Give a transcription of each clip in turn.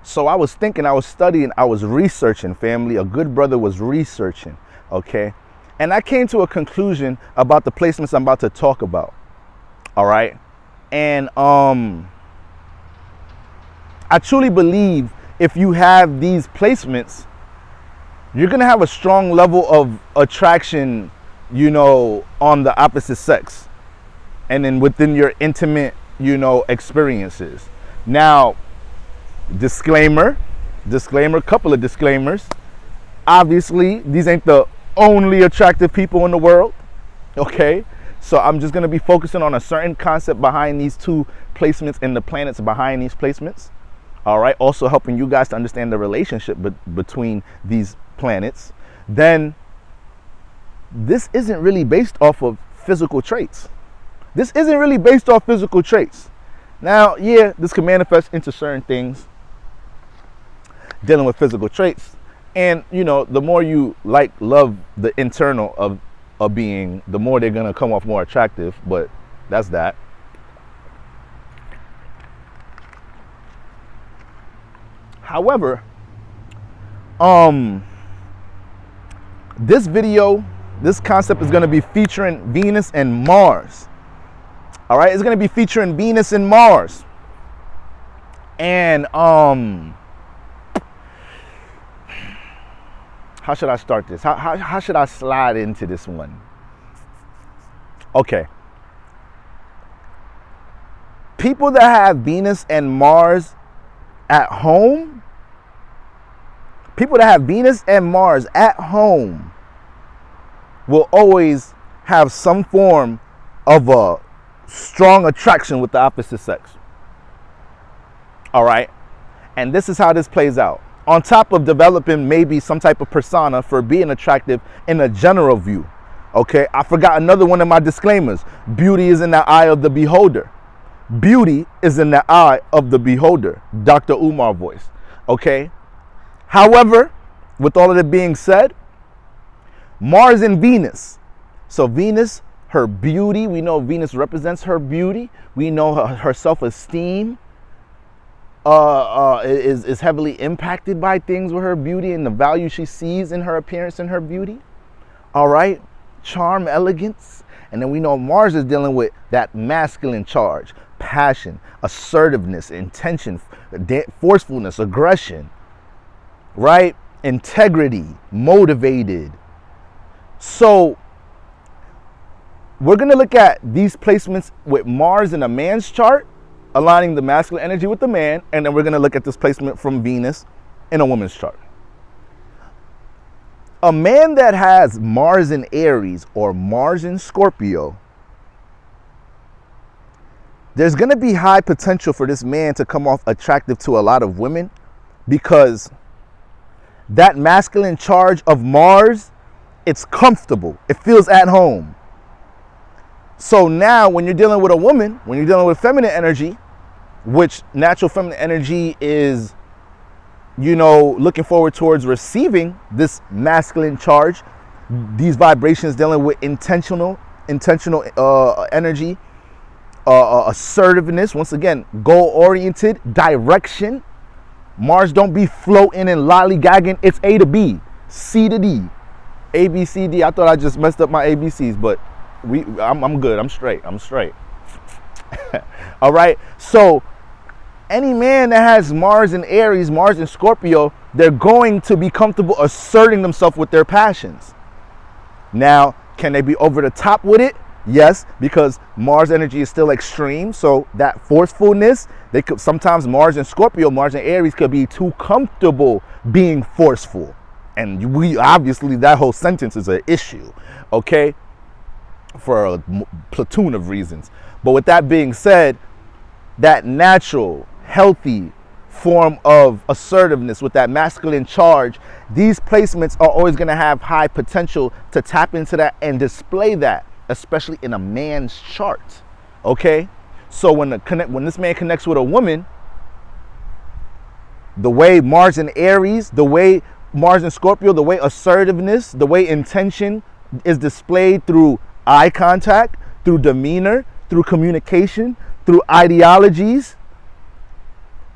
So I was thinking, I was studying, I was researching, family. A good brother was researching, okay? And I came to a conclusion about the placements I'm about to talk about, all right? And I truly believe if you have these placements, you're going to have a strong level of attraction, you know, on the opposite sex. And then within your intimate, you know, experiences. Now, disclaimer, couple of disclaimers. Obviously, these ain't the only attractive people in the world, okay? So I'm just going to be focusing on a certain concept behind these two placements and the planets behind these placements, all right? Also helping you guys to understand the relationship between these planets. Then, this isn't really based off of physical traits. This isn't really based off physical traits. Now, yeah, this can manifest into certain things dealing with physical traits. And, you know, the more you love the internal of a being, the more they're going to come off more attractive. But that's that. However, this video, this concept is going to be featuring Venus and Mars. All right, it's going to be featuring Venus and Mars. And how should I start this? How should I slide into this one? Okay. People that have Venus and Mars at home, people that have Venus and Mars at home will always have some form of a strong attraction with the opposite sex. All right? And this is how this plays out. On top of developing maybe some type of persona for being attractive in a general view. Okay, I forgot another one of my disclaimers. Beauty is in the eye of the beholder. Beauty is in the eye of the beholder. Dr. Umar voice. Okay. However, with all of it being said, Mars and Venus. So Venus, her beauty, we know Venus represents her beauty. We know her self-esteem is heavily impacted by things with her beauty and the value she sees in her appearance and her beauty. All right, charm, elegance. And then we know Mars is dealing with that masculine charge, passion, assertiveness, intention, forcefulness, aggression, right? Integrity, motivated. So we're going to look at these placements with Mars in a man's chart, aligning the masculine energy with the man, and then we're going to look at this placement from Venus in a woman's chart. A man that has Mars in Aries or Mars in Scorpio, there's going to be high potential for this man to come off attractive to a lot of women because that masculine charge of Mars, it's comfortable. It feels at home. So now when you're dealing with a woman, when you're dealing with feminine energy, which natural feminine energy is, you know, looking forward towards receiving this masculine charge, these vibrations dealing with intentional energy, assertiveness, once again, goal-oriented, direction. Mars don't be floating and lollygagging. It's A to B, C to D, A, B, C, D. I thought I just messed up my ABCs, but I'm good. I'm straight. All right. So any man that has Mars in Aries, Mars in Scorpio, they're going to be comfortable asserting themselves with their passions. Now, can they be over the top with it? Yes, because Mars energy is still extreme. So that forcefulness, they could sometimes Mars in Scorpio, Mars in Aries could be too comfortable being forceful. And we obviously, that whole sentence is an issue. Okay. For a platoon of reasons. But with that being said, that natural, healthy form of assertiveness with that masculine charge, these placements are always going to have high potential to tap into that and display that, especially in a man's chart. Okay? So when this man connects with a woman, the way Mars in Aries, the way Mars in Scorpio, the way assertiveness, the way intention is displayed through eye contact, through demeanor, through communication, through ideologies,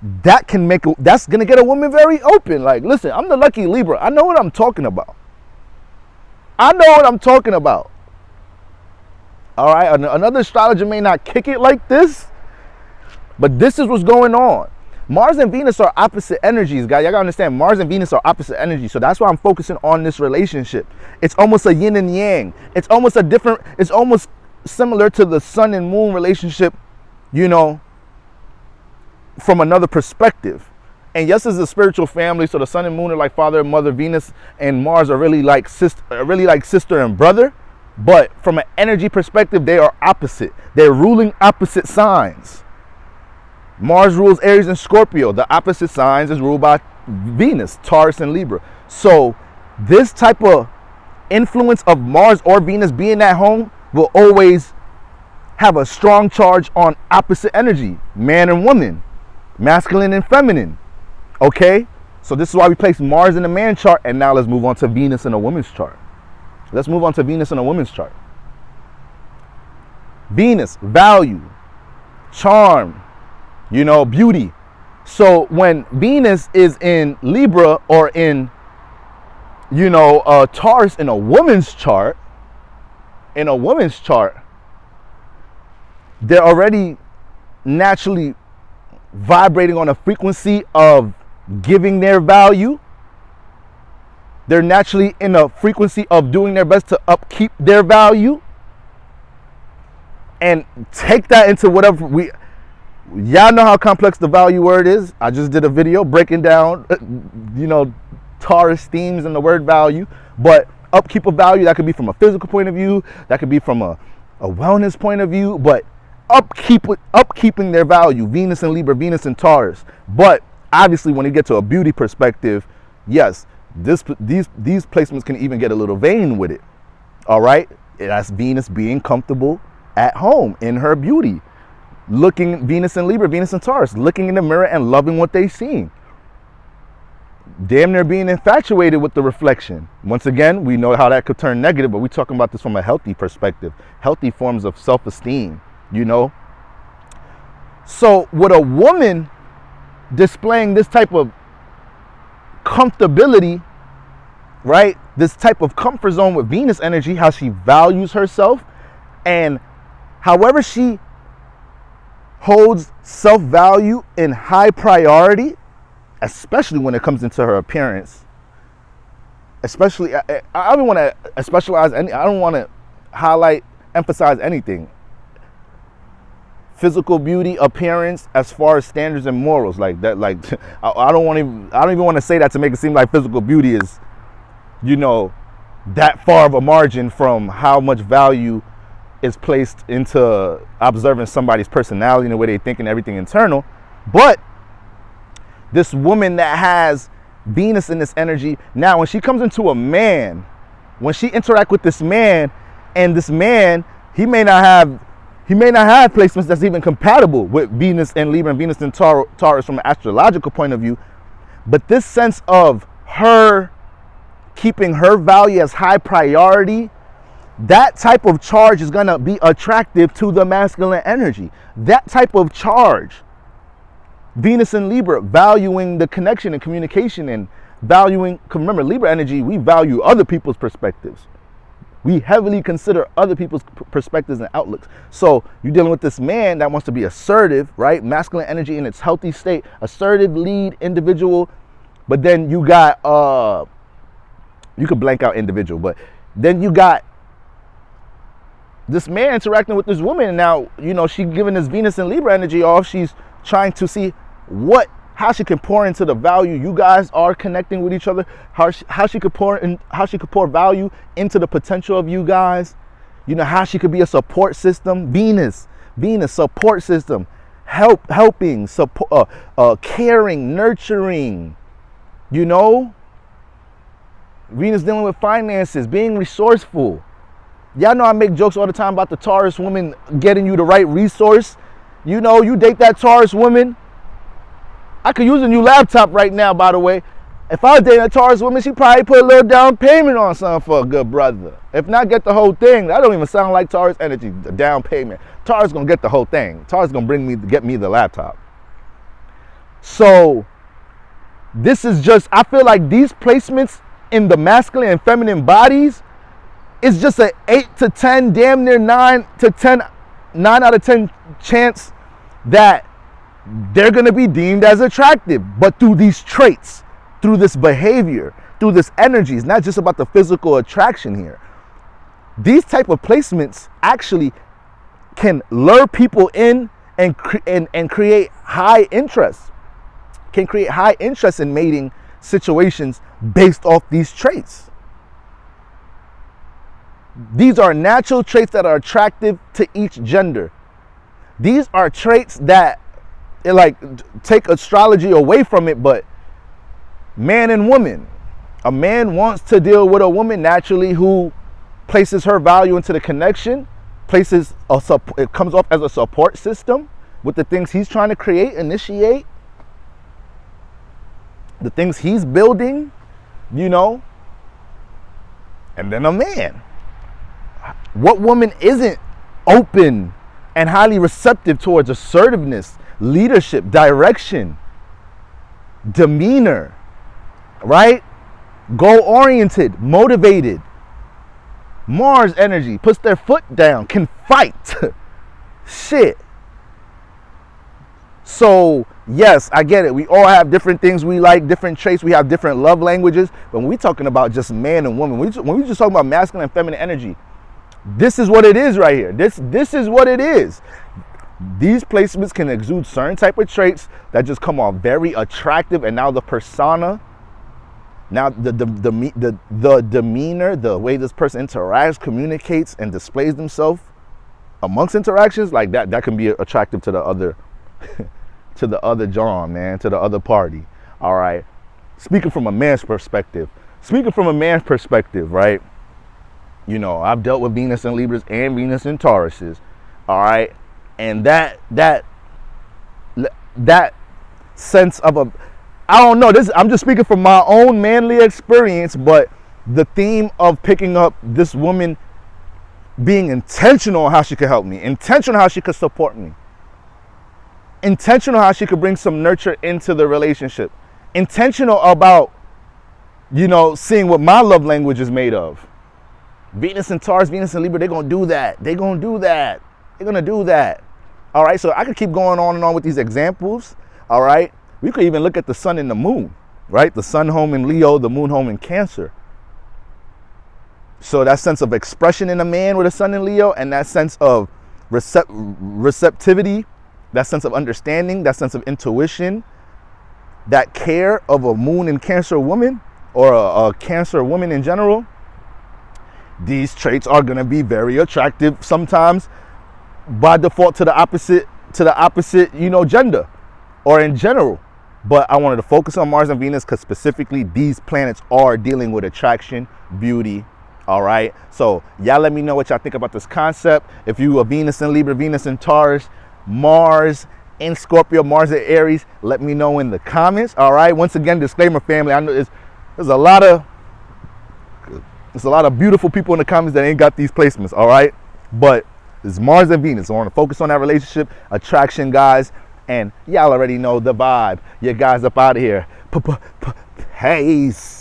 that's gonna get a woman very open. Like, listen, I'm the lucky Libra. I know what I'm talking about. I know what I'm talking about. All right, another astrologer may not kick it like this, but this is what's going on. Mars and Venus are opposite energies, guys. Y'all gotta understand, Mars and Venus are opposite energies. So that's why I'm focusing on this relationship. It's almost a yin and yang. It's almost similar to the sun and moon relationship, you know, from another perspective. And yes, it's a spiritual family, so the sun and moon are like father and mother. Venus and Mars are really like sister and brother. But from an energy perspective, they are opposite. They're ruling opposite signs. Mars rules Aries and Scorpio. The opposite signs is ruled by Venus, Taurus and Libra. So this type of influence of Mars or Venus being at home will always have a strong charge on opposite energy, man and woman, masculine and feminine. Okay? So this is why we place Mars in the man chart, and now let's move on to Venus in a woman's chart. Let's move on to Venus in a woman's chart. Venus, value, charm, you know, beauty. So when Venus is in Libra or in, you know, Taurus in a woman's chart, they're already naturally vibrating on a frequency of giving their value. They're naturally in a frequency of doing their best to upkeep their value. And take that into whatever y'all know how complex the value word is. I just did a video breaking down, you know, Taurus themes and the word value. But upkeep of value, that could be from a physical point of view. That could be from a wellness point of view. But upkeeping their value, Venus and Libra, Venus and Taurus. But obviously when you get to a beauty perspective, yes, these placements can even get a little vain with it. All right? That's Venus being comfortable at home in her beauty. Looking, Venus and Libra, Venus and Taurus, looking in the mirror and loving what they see. Damn near being infatuated with the reflection. Once again, we know how that could turn negative, but we're talking about this from a healthy perspective. Healthy forms of self-esteem, you know? So with a woman displaying this type of comfortability, right? This type of comfort zone with Venus energy, how she values herself, and however she holds self-value in high priority, especially when it comes into her appearance. Especially, I don't want to specialize any. I don't want to emphasize anything. Physical beauty, appearance, as far as standards and morals, like that. Like I don't even want to say that to make it seem like physical beauty is, you know, that far of a margin from how much value is placed into observing somebody's personality and the way they think and everything internal. But this woman that has Venus in this energy, now when she comes into a man, when she interacts with this man, and this man, he may not have placements that's even compatible with Venus and Libra and Venus and Taurus from an astrological point of view, but this sense of her keeping her value as high priority, that type of charge is going to be attractive to the masculine energy. That type of charge, Venus and Libra, valuing the connection and communication and valuing, remember, Libra energy, we value other people's perspectives. We heavily consider other people's perspectives and outlooks. So you're dealing with this man that wants to be assertive, right? Masculine energy in its healthy state, assertive, lead, individual. But then you got, you could blank out individual, but then you got this man interacting with this woman, and now, you know, she giving this Venus and Libra energy off. She's trying to see how she can pour into the value you guys are connecting with each other, how she could pour value into the potential of you guys, you know, how she could be a support system. Venus support system, helping, support, caring, nurturing, you know. Venus dealing with finances, being resourceful. Y'all know I make jokes all the time about the Taurus woman getting you the right resource. You know, you date that Taurus woman. I could use a new laptop right now, by the way. If I was dating a Taurus woman, she'd probably put a little down payment on something for a good brother. If not, get the whole thing. That don't even sound like Taurus energy, the down payment. Taurus gonna get the whole thing. Taurus gonna get me the laptop. So this is just, I feel like these placements in the masculine and feminine bodies is just an 8 to 10, damn near 9 out of 10 chance that they're going to be deemed as attractive. But through these traits, through this behavior, through this energy, it's not just about the physical attraction here. These type of placements actually can lure people in and create high interest. Can create high interest in mating situations based off these traits. These are natural traits that are attractive to each gender. These are traits that, like, take astrology away from it, but man and woman. A man wants to deal with a woman naturally who places her value into the connection, it comes off as a support system with the things he's trying to create, initiate, the things he's building, you know. And then a man. What woman isn't open and highly receptive towards assertiveness, leadership, direction, demeanor, right? Goal-oriented, motivated. Mars energy, puts their foot down, can fight. Shit. So, yes, I get it. We all have different things we like, different traits. We have different love languages. But when we're talking about just man and woman, when we just talking about masculine and feminine energy, this is what it is right here. This is what it is. These placements can exude certain type of traits that just come off very attractive, and now the persona, now the demeanor, the way this person interacts, communicates, and displays themselves amongst interactions, like that can be attractive to the other to the other John, man, to the other party. All right. Speaking from a man's perspective, right? You know, I've dealt with Venus and Libras and Venus and Tauruses. All right. And that sense of I don't know, I'm just speaking from my own manly experience, but the theme of picking up this woman being intentional on how she could help me, intentional how she could support me, intentional how she could bring some nurture into the relationship, intentional about, you know, seeing what my love language is made of. Venus and Taurus, Venus and Libra, they're going to do that. They're going to do that. They're going to do that. All right, so I could keep going on and on with these examples. All right, we could even look at the sun and the moon, right? The sun home in Leo, the moon home in Cancer. So that sense of expression in a man with a sun in Leo, and that sense of receptivity, that sense of understanding, that sense of intuition, that care of a moon in Cancer woman, or a Cancer woman in general, these traits are going to be very attractive sometimes by default to the opposite, you know, gender or in general. But I wanted to focus on Mars and Venus because specifically these planets are dealing with attraction, beauty. All right. So y'all let me know what y'all think about this concept. If you are Venus and Libra, Venus and Taurus, Mars in Scorpio, Mars in Aries, let me know in the comments. All right. Once again, disclaimer, family. I know there's a lot of beautiful people in the comments that ain't got these placements. All right. But it's Mars and Venus. So I want to focus on that relationship, attraction, guys. And y'all already know the vibe. You guys up out of here. Peace.